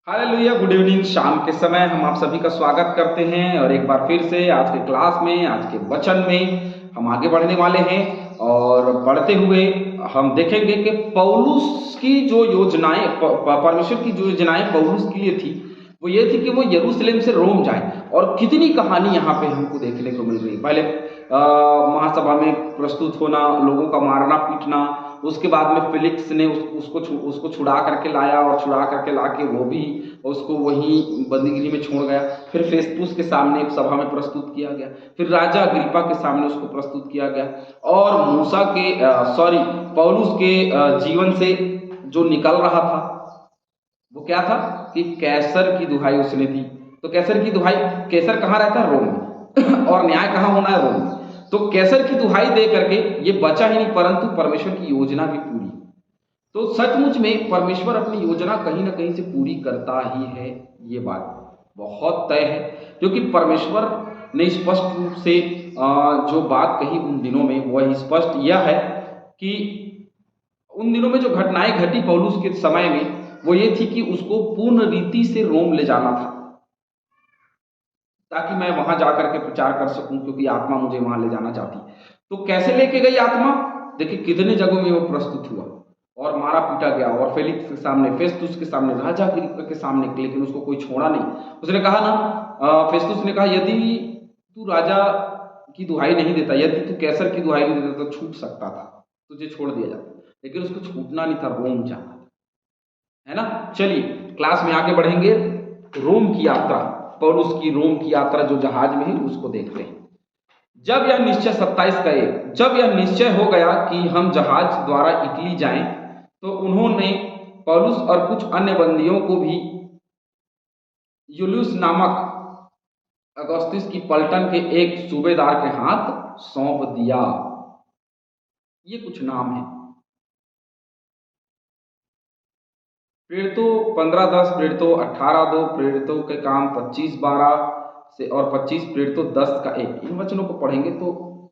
Hallelujah, good evening. शाम के समय हम आप सभी का स्वागत करते हैं और एक बार फिर से आज के क्लास में, आज के वचन में हम आगे बढ़ने वाले हैं। और बढ़ते हुए हम देखेंगे कि पौलुस की जो योजनाएं, परमेश्वर की जो योजनाएं पौलुस के लिए थी, वो ये थी कि वो यरूशलेम से रोम जाए। और कितनी कहानी यहाँ पे हमको देखने को मिल रही है। पहले महासभा में प्रस्तुत होना, लोगों का मारना पीटना, उसके बाद में फिलिक्स ने उसको छुड़ा करके लाया और छुड़ा करके लाके वो भी उसको वहीं बंदीगृह में छोड़ गया। फिर फेस्तुस के सामने एक सभा में प्रस्तुत किया गया। फिर राजा अग्रिप्पा के सामने उसको प्रस्तुत किया गया। और मूसा के पौलुस के जीवन से जो निकल रहा था वो क्या था कि कैसर की दुहाई उसने दी। तो कैसर की दुहाई, कैसर कहाँ रहता है? रोम में। और न्याय कहाँ होना है? रोम में। तो कैसर की दुहाई दे करके ये बचा ही नहीं, परंतु परमेश्वर की योजना भी पूरी। तो सचमुच में परमेश्वर अपनी योजना कहीं ना कहीं से पूरी करता ही है, ये बात बहुत तय है। क्योंकि परमेश्वर ने स्पष्ट रूप से जो बात कही उन दिनों में, वह स्पष्ट यह है कि उन दिनों में जो घटनाएं घटी पौलुस के समय में, वो ये थी कि उसको पूर्ण रीति से रोम ले जाना था, ताकि मैं वहां जाकर के प्रचार कर सकूं, क्योंकि आत्मा मुझे वहां ले जाना चाहती। तो कैसे लेके गई आत्मा? देखिए कितने जगहों में वो प्रस्तुत हुआ और मारा पीटा गया, और फेलिक्स के सामने, फेस्तुस के सामने, राजा अग्रिप्पा के सामने, लेकिन उसको कोई छोड़ा नहीं। उसने कहा ना, फेस्तुस ने कहा यदि तू राजा की दुहाई नहीं देता, यदि तू कैसर की दुहाई नहीं देता तो छूट सकता था, तुझे छोड़ दिया जाता, लेकिन उसको छूटना नहीं था, रोम जाना था, है ना। चलिए क्लास में आगे बढ़ेंगे। रोम की यात्रा, पौलुस की रोम की यात्रा जो जहाज में है उसको देखते हैं। जब यह निश्चय 27 का एक, जब यह निश्चय हो गया कि हम जहाज द्वारा इटली जाएं, तो उन्होंने पौलुस और कुछ अन्य बंदियों को भी यूलियुस नामक अगस्तुस की पलटन के एक सूबेदार के हाथ सौंप दिया। ये कुछ नाम है। प्रेरितों 15:10, प्रेरितों 18:2, प्रेरितों के काम 25:12 से और 25, प्रेरितों 10:1। इन वचनों को पढ़ेंगे तो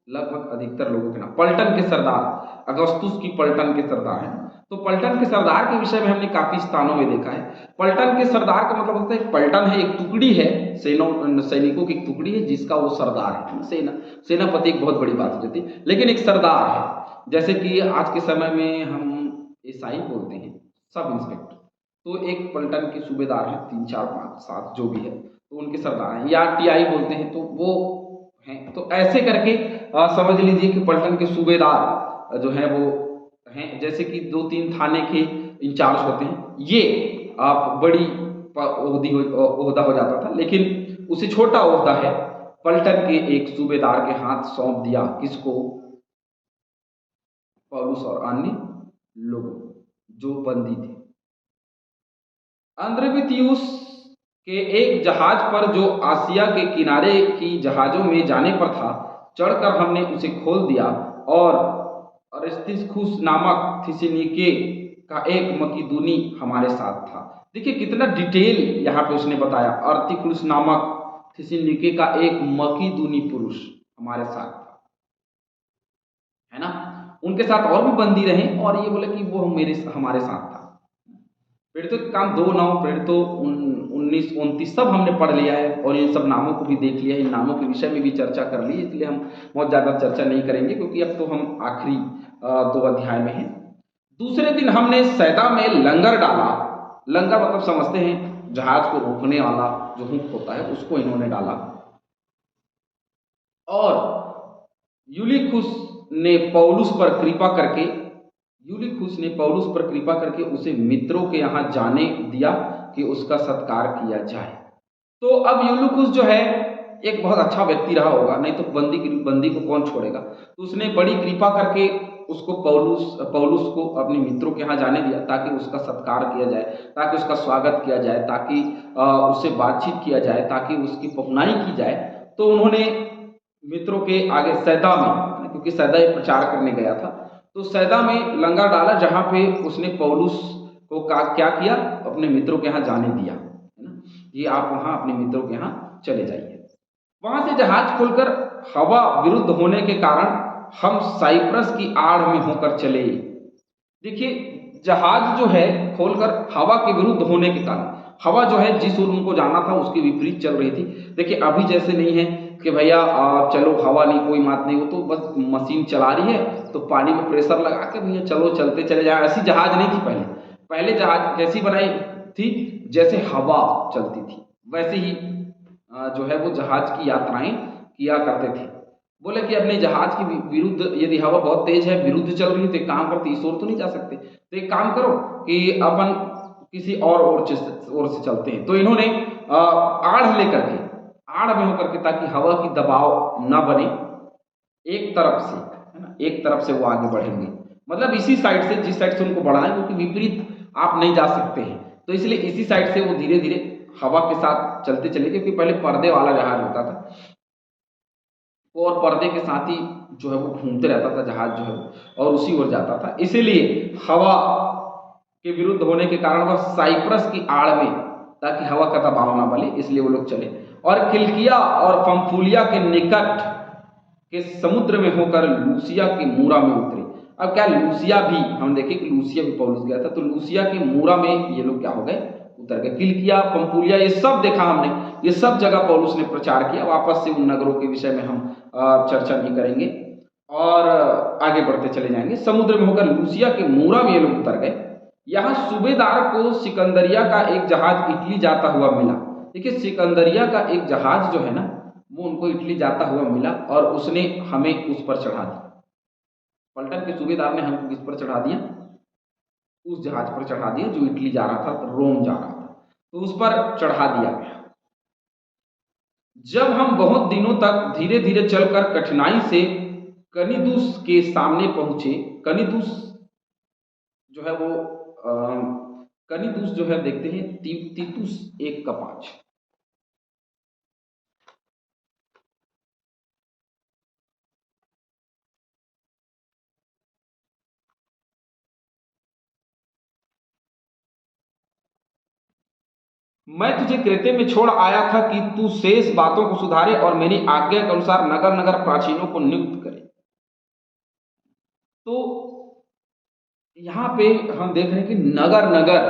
लगभग अधिकतर लोगों के नाम। पलटन के सरदार, अगस्तुस की पलटन के सरदार हैं। तो पलटन के सरदार के विषय में हमने काफी स्थानों में देखा है। पलटन के सरदार का मतलब होता है, एक पलटन है, एक टुकड़ी है, सैनिकों की एक टुकड़ी है जिसका वो सरदार है। सेनापति एक बहुत बड़ी बात हो जाती है, लेकिन एक सरदार है। जैसे कि आज के समय में हम एसआई बोलते हैं, सब इंस्पेक्टर। तो एक पलटन के सूबेदार हैं, 3, 4, 5, 7 जो भी है, तो उनके सरदार हैं। या टीआई बोलते हैं, तो वो हैं। तो ऐसे करके समझ लीजिए कि पलटन के सूबेदार जो हैं वो हैं। जैसे कि 2-3 थाने के इंचार्ज होते हैं, ये आप बड़ी ओहदा हो जाता था, लेकिन उसे छोटा ओहदा है, पलटन के एक सूबेदार के हाथ सौंप दिया। किसको? पौलुस और अन्य लोगों जो बंदी थे। अंद्रवितियुस के एक जहाज पर, जो आसिया के किनारे की जहाजों में जाने पर था, चढ़कर हमने उसे खोल दिया और अरिस्तर्खुस नामक थिस्सलुनीके का एक मकिदुनी हमारे साथ था। देखिए कितना डिटेल यहाँ पे उसने बताया। अरिस्तर्खुस नामक थिस्सलुनीके का एक मकिदुनी पुरुष हमारे साथ था, है ना। उनके साथ और भी बंदी रहे, और ये बोले कि वो हमारे साथ था। प्रेरितों के काम 2:9, प्रेरितों 19-29 सब हमने पढ़ लिया है, और इन सब नामों को भी देख लिया है। इन नामों के विषय में भी चर्चा कर ली, इसलिए हम बहुत ज़्यादा चर्चा नहीं करेंगे, क्योंकि अब तो हम आखिरी 2 अध्याय में हैं। दूसरे दिन हमने सैदा में लंगर डाला। लंगर मतलब समझते हैं, जहाज को रोकने वाला जो हुक होता है, उसको इन्होंने डाला। और यूलिखुस ने पौलुस पर कृपा करके उसे मित्रों के यहाँ जाने दिया कि उसका सत्कार किया जाए। तो अब यूलिखुस जो है एक बहुत अच्छा व्यक्ति रहा होगा, नहीं तो बंदी को कौन छोड़ेगा। तो उसने बड़ी कृपा करके उसको पौलुस को अपने मित्रों के यहाँ जाने दिया, ताकि उसका सत्कार किया जाए, ताकि उसका स्वागत किया जाए, ताकि उससे बातचीत किया जाए, ताकि उसकी पहुनाई की जाए। तो उन्होंने मित्रों के आगे सैदा में, क्योंकि सैदा प्रचार करने गया था, तो सैदा में लंगर डाला, जहां पे उसने पौलुस को क्या किया? अपने मित्रों के यहाँ जाने दिया, है ना। ये आप वहां अपने मित्रों के यहाँ चले जाइए। वहां से जहाज खोलकर हवा विरुद्ध होने के कारण हम साइप्रस की आड़ में होकर चले। देखिए जहाज जो है खोलकर हवा के विरुद्ध होने के कारण, हवा जो है जिस ओर उनको जाना था उसके विपरीत चल रही थी। देखिए अभी जैसे नहीं है कि भैया चलो हवा नहीं कोई बात नहीं, वो तो बस मशीन चला रही है तो पानी में प्रेशर लगा के भैया चलो चलते चले जाए। ऐसी जहाज नहीं थी पहले। पहले जहाज कैसी बनाई थी, जैसे हवा चलती थी वैसे ही जो है वो जहाज की यात्राएं किया करते थे। बोले कि अपने जहाज की विरुद्ध यदि हवा बहुत तेज है, विरुद्ध चल रही है, तो एक काम करते इस ओर तो नहीं जा सकते, तो एक काम करो कि अपन किसी और ओर से चलते हैं। तो इन्होंने आड़ लेकर के, आड़ में होकर के, ताकि हवा की दबाव ना बने एक तरफ से, है ना, एक तरफ से वो आगे बढ़ेंगे, मतलब इसी साइड से जिस साइड से उनको बढ़ना है, क्योंकि विपरीत आप नहीं जा सकते हैं, तो इसलिए इसी साइड से वो धीरे धीरे हवा के साथ चलते चले। क्योंकि पहले पर्दे वाला जहाज होता था और पर्दे के साथ ही जो है वो घूमते रहता था जहाज जो है और उसी ओर जाता था। इसीलिए हवा के विरुद्ध होने के कारण वह साइप्रस की आड़ में, ताकि हवा का दबाव ना बने, इसलिए वो लोग चले। और किल्किया और पंफूलिया के निकट के समुद्र में होकर लूसिया के मूरा में उतरे। अब क्या लूसिया भी, हम देखें कि लूसिया भी पौलुस गया था, तो लूसिया के मूरा में ये लोग क्या हो गए, उतर गए। किल्किया, पंफूलिया, ये सब देखा हमने, ये सब जगह पौलुस ने प्रचार किया। वापस से उन नगरों के विषय में हम चर्चा नहीं करेंगे और आगे बढ़ते चले जाएंगे। समुद्र में होकर लूसिया के मूरा में ये लोग उतर गए। यहाँ सूबेदार को सिकंदरिया का एक जहाज इटली जाता हुआ मिला। देखिए सिकंदरिया का एक जहाज जो है ना, वो उनको इटली जाता हुआ मिला और उसने हमें उस पर चढ़ा दिया। पलटन के सूबेदार ने हमको किस पर चढ़ा दिया, उस जहाज पर चढ़ा दिया जो इटली जा रहा था, रोम जा रहा था, तो उस पर चढ़ा दिया गया। जब हम बहुत दिनों तक धीरे धीरे चलकर कठिनाई से कनिदुस के सामने पहुंचे। कनिदुस जो है वो कनिदुस जो है देखते हैं तीतुस 1:5। मैं तुझे क्रेते में छोड़ आया था कि तू शेष बातों को सुधारे और मेरी आज्ञा के अनुसार नगर नगर प्राचीनों को नियुक्त करे। तो यहाँ पे हम देख रहे हैं कि नगर नगर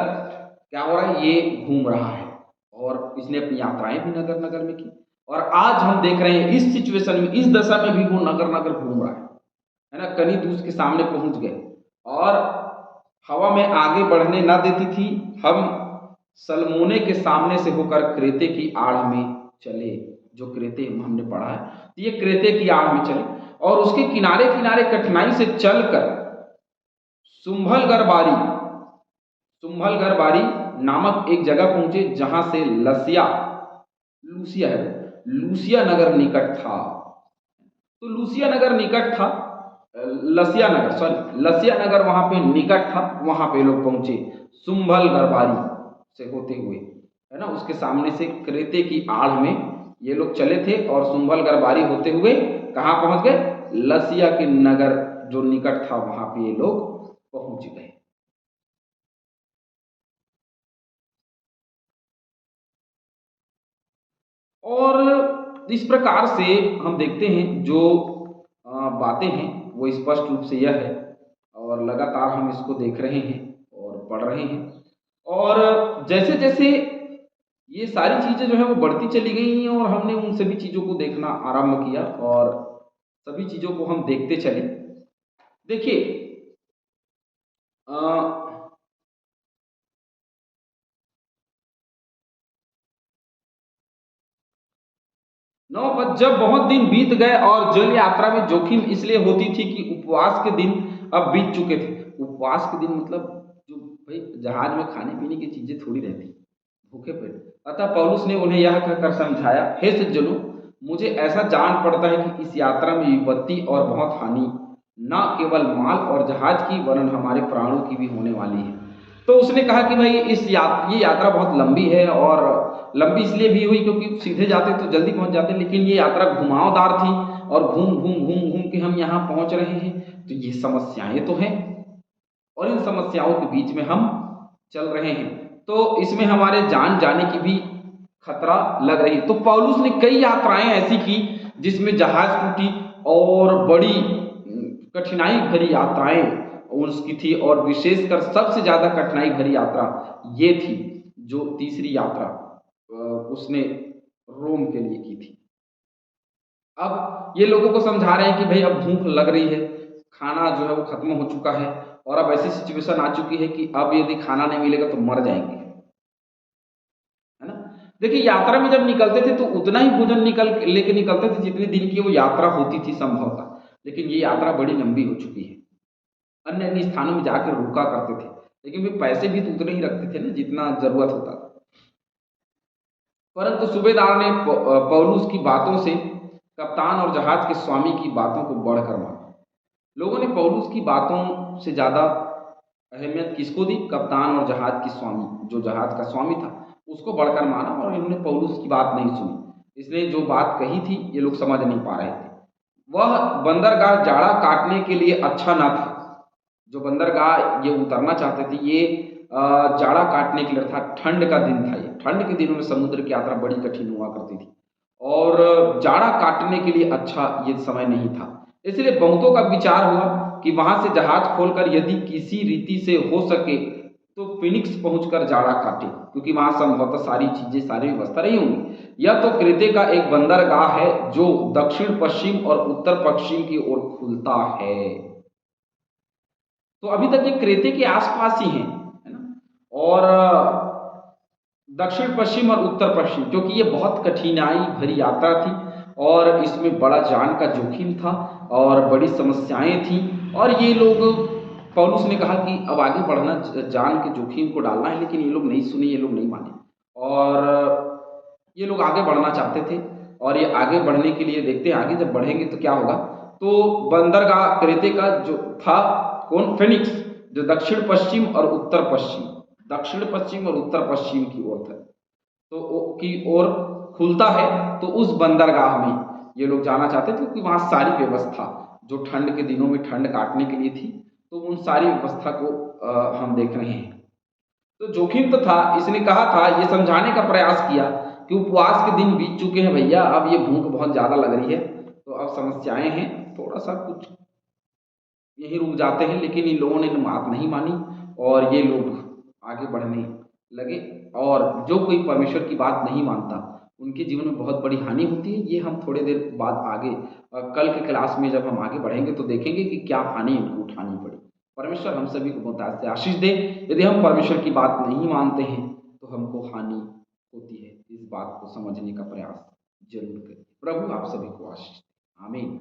क्या हो रहा है, ये घूम रहा है और इसने अपनी यात्राएं भी नगर नगर में की। और आज हम देख रहे हैं इस सिचुएशन में, इस दशा में भी वो नगर नगर घूम रहा है ना। कनिदुस के सामने पहुंच गए और हवा में आगे बढ़ने ना देती थी। हम सलमोने के सामने से होकर क्रेते की आड़ में चले। जो क्रेते हमने पढ़ा है, तो ये क्रेते की आड़ में चले और उसके किनारे किनारे कठिनाई से चलकर सुम्भलगरबारी नामक एक जगह पहुंचे, जहां से लूसिया नगर निकट था। तो लूसिया नगर निकट था, लसिया नगर वहां पे निकट था, वहां पे लोग पहुंचे सुम्भलगरबारी से होते हुए, है ना। उसके सामने से क्रेते की आड़ में ये लोग चले थे और सुम्भलगरबारी होते हुए कहाँ पहुंच गए, लसिया के नगर जो निकट था वहां पे ये लोग पहुंच गए। और इस प्रकार से हम देखते हैं जो बातें हैं वो स्पष्ट रूप से यह है, और लगातार हम इसको देख रहे हैं और पढ़ रहे हैं। और जैसे जैसे ये सारी चीज़ें जो है वो बढ़ती चली गई हैं और हमने उन सभी चीज़ों को देखना आरंभ किया और सभी चीज़ों को हम देखते चले। देखिए 9 जब बहुत दिन बीत गए और जल यात्रा में जोखिम इसलिए होती थी कि उपवास के दिन अब बीत चुके थे। उपवास के दिन मतलब जो भाई जहाज में खाने पीने की चीजें थोड़ी रहती, भूखे पेट। अतः पौलुस ने उन्हें यह कहकर समझाया, हे सज्जनों, मुझे ऐसा जान पड़ता है कि इस यात्रा में विपत्ति और बहुत हानि न केवल माल और जहाज की वरन हमारे प्राणों की भी होने वाली है। तो उसने कहा कि भाई ये यात्रा बहुत लंबी है, और लंबी इसलिए भी हुई क्योंकि सीधे जाते तो जल्दी पहुंच जाते, लेकिन ये यात्रा घुमावदार थी और घूम घूम घूम घूम के हम यहाँ पहुंच रहे हैं। तो ये समस्याएं तो हैं और इन समस्याओं के बीच में हम चल रहे हैं, तो इसमें हमारे जान जाने की भी खतरा लग रही। तो पौलुस ने कई यात्राएं ऐसी की जिसमें जहाज टूटी और बड़ी कठिनाई भरी यात्राएं उसकी थी, और विशेषकर सबसे ज्यादा कठिनाई भरी यात्रा ये थी जो तीसरी यात्रा उसने रोम के लिए की थी। अब ये लोगों को समझा रहे हैं कि भाई अब भूख लग रही है, खाना जो है वो खत्म हो चुका है और अब ऐसी सिचुएशन आ चुकी है कि अब यदि खाना नहीं मिलेगा तो मर जाएंगे, है ना। देखिए यात्रा में जब निकलते थे तो उतना ही भोजन लेके निकलते थे जितने दिन की वो यात्रा होती थी संभवतः, लेकिन ये यात्रा बड़ी लंबी हो चुकी है। अन्य अन्य स्थानों में जाकर रुका करते थे, लेकिन वे पैसे भी तो उतने ही रखते थे ना जितना जरूरत होता था। परंतु सूबेदार ने पौलुस की बातों से कप्तान और जहाज के स्वामी की बातों को बढ़कर माना। लोगों ने पौलुस की बातों से ज्यादा अहमियत किसको दी? कप्तान और जहाज की स्वामी, जो जहाज का स्वामी था उसको बढ़कर माना और इन्होंने पौलुस की बात नहीं सुनी। इसने जो बात कही थी ये लोग समझ नहीं पा रहे थे। वह बंदरगाह जाड़ा काटने के लिए अच्छा ना था। जो बंदरगाह ये उतरना चाहते थे ये जाड़ा काटने के लिए था, ठंड का दिन था। ये ठंड के दिनों में समुद्र की यात्रा बड़ी कठिन हुआ करती थी और जाड़ा काटने के लिए अच्छा ये समय नहीं था। इसलिए बहुतों का विचार हुआ कि वहां से जहाज खोलकर यदि किसी रीति से हो सके तो फिनिक्स पहुंचकर जाड़ा काटे, क्योंकि वहां संभवतः सारी चीजें, सारी व्यवस्था नहीं होंगी। यह तो क्रेते का एक बंदरगाह है जो दक्षिण पश्चिम और उत्तर पश्चिम की ओर खुलता है। तो अभी तक ये क्रेते के आसपास ही हैं, है ना। और दक्षिण पश्चिम और उत्तर पश्चिम, क्योंकि ये बहुत कठिनाई भरी यात्रा थी और इसमें बड़ा जान का जोखिम था और बड़ी समस्याएं थी। और ये लोग, पौलुस ने कहा कि अब आगे बढ़ना, जान के जोखिम को डालना है, लेकिन ये लोग नहीं सुने, ये लोग नहीं माने और ये लोग आगे बढ़ना चाहते थे। और ये आगे बढ़ने के लिए देखते हैं आगे जब बढ़ेंगे तो क्या होगा। तो बंदरगाह क्रेते का जो था, कौन? फेनिक्स, जो दक्षिण पश्चिम और उत्तर पश्चिम, दक्षिण पश्चिम और उत्तर पश्चिम की ओर था, तो की ओर खुलता है। तो उस बंदरगाह में ये लोग जाना चाहते थे क्योंकि वहां सारी व्यवस्था जो ठंड के दिनों में ठंड काटने के लिए थी, तो उन सारी व्यवस्था को हम देख रहे हैं। तो जोखिम तो था। इसने कहा था, ये समझाने का प्रयास किया कि उपवास के दिन बीत चुके हैं भैया, अब ये भूख बहुत ज्यादा लग रही है, तो अब समस्याएं हैं, थोड़ा सा कुछ यही रुक जाते हैं। लेकिन इन लोगों ने बात नहीं मानी और ये लोग आगे बढ़ने लगे। और जो कोई परमेश्वर की बात नहीं मानता उनके जीवन में बहुत बड़ी हानि होती है। ये हम थोड़ी देर बाद आगे कल के क्लास में जब हम आगे बढ़ेंगे तो देखेंगे कि क्या हानि इनको उठानी पड़ी। परमेश्वर हम सभी को बहुत से आशीष दे। यदि हम परमेश्वर की बात नहीं मानते हैं तो हमको हानि होती है। इस बात को समझने का प्रयास जरूर करें। प्रभु आप सभी को आशीष दे। आमीन।